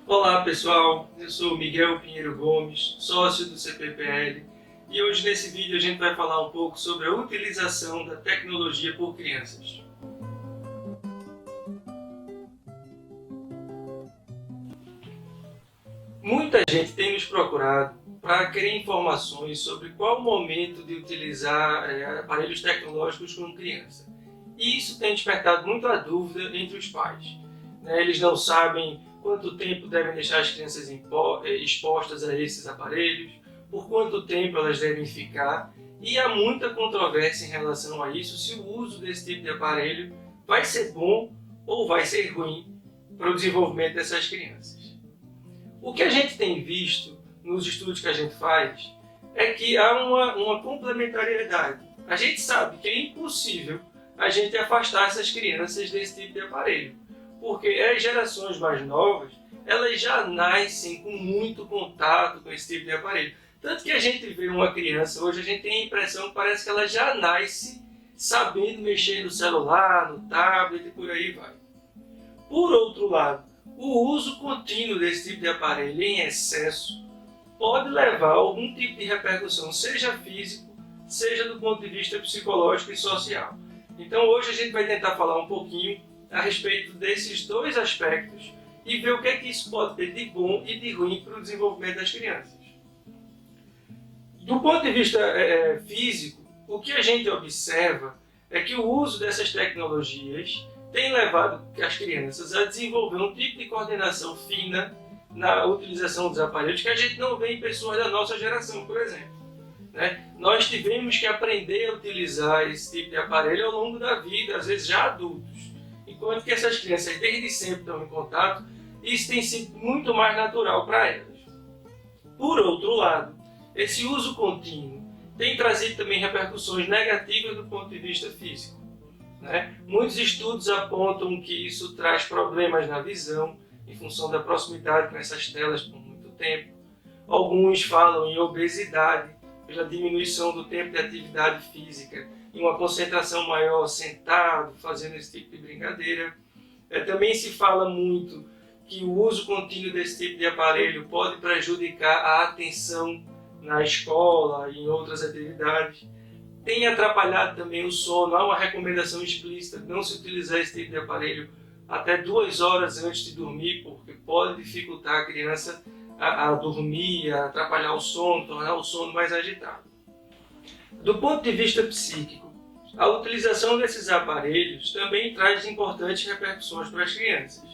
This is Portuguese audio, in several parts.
Olá pessoal, eu sou Miguel Pinheiro Gomes, sócio do CPPL, e hoje nesse vídeo a gente vai falar um pouco sobre a utilização da tecnologia por crianças. Muita gente tem nos procurado para querer informações sobre qual o momento de utilizar aparelhos tecnológicos com criança. E isso tem despertado muita dúvida entre os pais. Eles não sabem quanto tempo devem deixar as crianças expostas a esses aparelhos, por quanto tempo elas devem ficar, e há muita controvérsia em relação a isso, se o uso desse tipo de aparelho vai ser bom ou vai ser ruim para o desenvolvimento dessas crianças. O que a gente tem visto nos estudos que a gente faz é que há uma complementariedade. A gente sabe que é impossível a gente afastar essas crianças desse tipo de aparelho, porque as gerações mais novas, elas já nascem com muito contato com esse tipo de aparelho. Tanto que a gente vê uma criança, hoje a gente tem a impressão que parece que ela já nasce sabendo mexer no celular, no tablet e por aí vai. Por outro lado, o uso contínuo desse tipo de aparelho em excesso pode levar a algum tipo de repercussão, seja físico, seja do ponto de vista psicológico e social. Então hoje a gente vai tentar falar um pouquinho a respeito desses dois aspectos e ver o que é que isso pode ter de bom e de ruim para o desenvolvimento das crianças. Do ponto de vista físico, o que a gente observa é que o uso dessas tecnologias tem levado as crianças a desenvolver um tipo de coordenação fina na utilização dos aparelhos que a gente não vê em pessoas da nossa geração, por exemplo. Nós tivemos que aprender a utilizar esse tipo de aparelho ao longo da vida, às vezes já adultos. Enquanto que essas crianças desde sempre estão em contato, isso tem sido muito mais natural para elas. Por outro lado, esse uso contínuo tem trazido também repercussões negativas do ponto de vista físico. Muitos estudos apontam que isso traz problemas na visão, em função da proximidade com essas telas por muito tempo. Alguns falam em obesidade, pela diminuição do tempo de atividade física e uma concentração maior sentado, fazendo esse tipo de brincadeira. Também se fala muito que o uso contínuo desse tipo de aparelho pode prejudicar a atenção na escola e em outras atividades. Tem atrapalhado também o sono. Há uma recomendação explícita de não se utilizar esse tipo de aparelho até 2 horas antes de dormir, porque pode dificultar a criança a dormir, a atrapalhar o sono, tornar o sono mais agitado. Do ponto de vista psíquico, a utilização desses aparelhos também traz importantes repercussões para as crianças.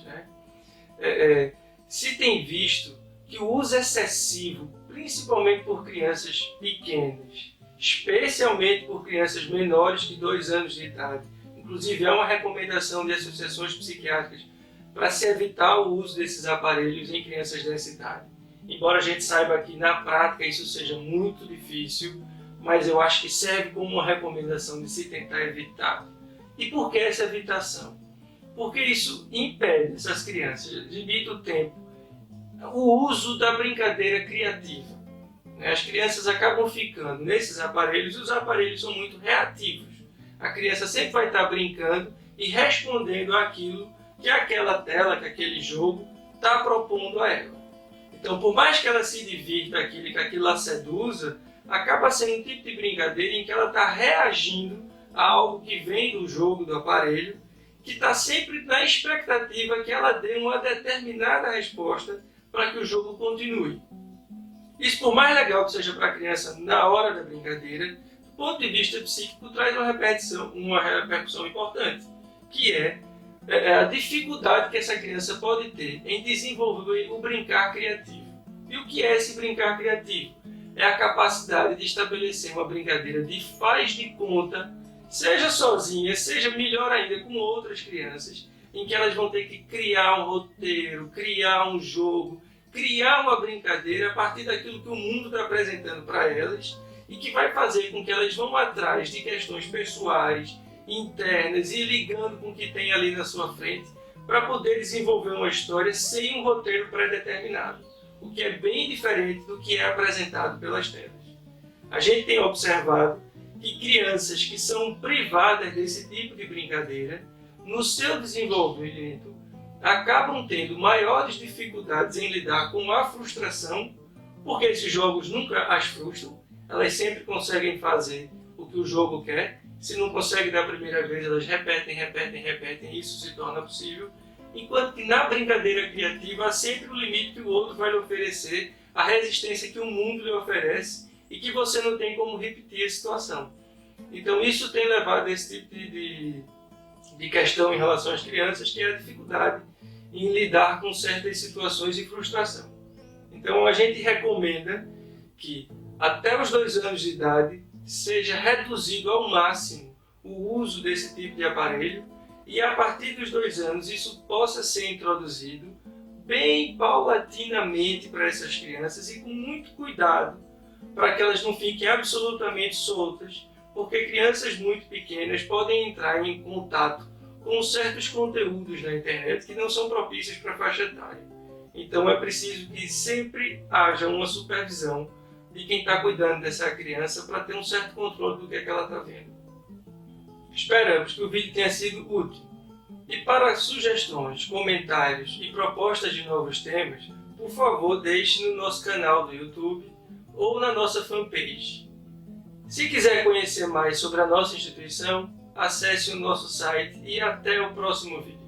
Se tem visto que o uso excessivo, principalmente por crianças pequenas, especialmente por crianças menores de 2 anos de idade, inclusive há uma recomendação de associações psiquiátricas para se evitar o uso desses aparelhos em crianças dessa idade. Embora a gente saiba que na prática isso seja muito difícil, mas eu acho que serve como uma recomendação de se tentar evitar. E por que essa evitação? Porque isso impede essas crianças, limita o tempo, o uso da brincadeira criativa. As crianças acabam ficando nesses aparelhos e os aparelhos são muito reativos. A criança sempre vai estar brincando e respondendo àquilo que aquela tela, que aquele jogo está propondo a ela. Então, por mais que ela se divirta que aquilo a seduza, acaba sendo um tipo de brincadeira em que ela está reagindo a algo que vem do jogo, do aparelho, que está sempre na expectativa que ela dê uma determinada resposta para que o jogo continue. Isso, por mais legal que seja para a criança na hora da brincadeira, do ponto de vista psíquico, traz uma repercussão importante, que é a dificuldade que essa criança pode ter em desenvolver o brincar criativo. E o que é esse brincar criativo? É a capacidade de estabelecer uma brincadeira de faz de conta, seja sozinha, seja melhor ainda com outras crianças, em que elas vão ter que criar um roteiro, criar um jogo, criar uma brincadeira a partir daquilo que o mundo está apresentando para elas e que vai fazer com que elas vão atrás de questões pessoais, internas e ligando com o que tem ali na sua frente para poder desenvolver uma história sem um roteiro pré-determinado, o que é bem diferente do que é apresentado pelas telas. A gente tem observado que crianças que são privadas desse tipo de brincadeira, no seu desenvolvimento, acabam tendo maiores dificuldades em lidar com a frustração, porque esses jogos nunca as frustram, elas sempre conseguem fazer o que o jogo quer. Se não conseguem da primeira vez, elas repetem, e isso se torna possível. Enquanto que na brincadeira criativa há sempre o limite que o outro vai lhe oferecer, a resistência que o mundo lhe oferece e que você não tem como repetir a situação. Então isso tem levado a esse tipo de questão em relação às crianças, que é a dificuldade em lidar com certas situações de frustração. Então a gente recomenda que até os 2 anos de idade seja reduzido ao máximo o uso desse tipo de aparelho e a partir dos 2 anos isso possa ser introduzido bem paulatinamente para essas crianças e com muito cuidado para que elas não fiquem absolutamente soltas, porque crianças muito pequenas podem entrar em contato com certos conteúdos na internet que não são propícios para a faixa etária. Então é preciso que sempre haja uma supervisão de quem está cuidando dessa criança para ter um certo controle do que é que ela está vendo. Esperamos que o vídeo tenha sido útil. E para sugestões, comentários e propostas de novos temas, por favor deixe no nosso canal do YouTube ou na nossa fanpage. Se quiser conhecer mais sobre a nossa instituição, acesse o nosso site e até o próximo vídeo.